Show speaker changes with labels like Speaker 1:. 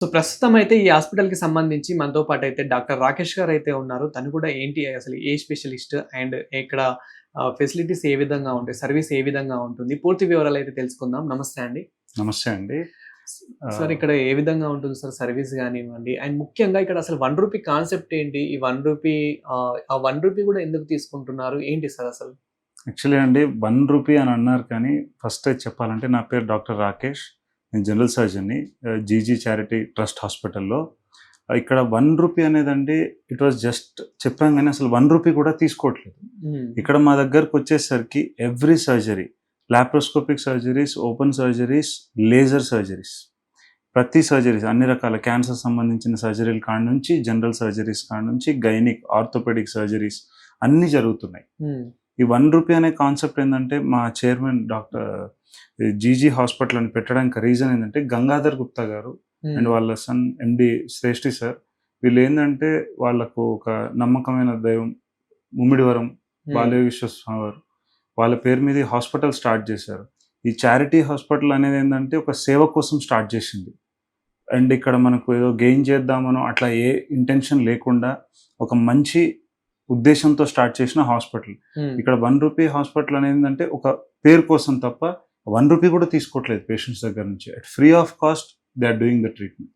Speaker 1: So, ప్రస్తుతం అయితే ఈ హాస్పిటల్‌కి సంబంధించి మనతో పాటయితే డాక్టర్ రాకేష్ గారైతే ఉన్నారు. తను కూడా ఏంటి అసలు ఏ స్పెషలిస్ట్ అండ్ ఇక్కడ ఫెసిలిటీస్ ఏ విధంగా ఉంటాయి? సర్వీస్ ఏ విధంగా ఉంటుంది? పూర్తి వివరాలైతే తెలుసుకుందాం. నమస్తే అండి.
Speaker 2: నమస్తే అండి.
Speaker 1: సార్
Speaker 2: ఆహ్,
Speaker 1: ఇక్కడ ఏ విధంగా ఉంటుంది సార్ సర్వీస్ గానివ్వండి? అండ్ ముఖ్యంగా ఇక్కడ అసలు రూ. 1 కాన్సెప్ట్ ఏంటి? ఈ రూ. 1 ఆ రూ. 1 కూడా ఎందుకు తీసుకుంటున్నారు? ఏంటి సార్ అసలు?
Speaker 2: యాక్చువల్లీ అండి రూ. 1 అని అన్నారు కానీ ఫస్ట్ అయితే చెప్పాలంటే నా పేరు డాక్టర్ రాకేష్. నేను జనరల్ సర్జన్‌ని జీజీ చారిటీ ట్రస్ట్ హాస్పిటల్‌లో. ఇక్కడ రూ. 1 అనేదండి ఇట్ వాస్ జస్ట్ చెప్పాం గానీ అసలు రూ. 1 కూడా తీసుకోవట్లేదు.
Speaker 1: హ్మ్.
Speaker 2: ఇక్కడ మా దగ్గరకొచ్చేసరికి every surgery, laparoscopic surgeries, open surgeries, laser surgeries, ప్రతి సర్జరీస్ అన్ని రకాల క్యాన్సర్ సంబంధించిన సర్జరీల కాడ నుంచి, జనరల్ సర్జరీస్ కాడ నుంచి, గైనిక్, ఆర్థోపెడిక్ సర్జరీస్ అన్నీ జరుగుతున్నాయి.
Speaker 1: హ్మ్.
Speaker 2: ఈ రూ. 1 అనే కాన్సెప్ట్ ఏందంటే మా చైర్మన్ డాక్టర్ జీజీ హాస్పిటల్ అని పెట్టడానికి రీజన్ ఏందంటే గంగాధర్ గుప్తా గారు
Speaker 1: హ్మ్.
Speaker 2: అండ్ వాళ్ళ సన్ ఎండీ శ్రేష్ఠి సార్ వీళ్ళేందంటే వాళ్ళకు ఒక నమ్మకమైన దైవం ముమ్మిడివరం
Speaker 1: హ్మ్.
Speaker 2: బాలయోగేశ్వర స్వామి వారు వాళ్ళ పేరు మీద ఈ హాస్పిటల్ స్టార్ట్ చేశారు. ఈ చారిటీ హాస్పిటల్ అనేది ఏందంటే ఒక సేవ కోసం స్టార్ట్ చేసింది. అండ్ ఇక్కడ మనకు ఏదో గెయిన్ చేద్దామనో అట్లా ఏ ఇంటెన్షన్ లేకుండా ఒక మంచి ఉద్దేశ్యంతో స్టార్ట్ చేసిన హాస్పిటల్.
Speaker 1: హ్మ్.
Speaker 2: ఇక్కడ రూ. 1 హాస్పిటల్ అనేదేంటంటే ఒక పేరు కోసం తప్ప రూ. 1 కూడా తీసుకోవట్లేదు పేషెంట్స్ దగ్గర నుంచి. At free of cost they are doing the treatment.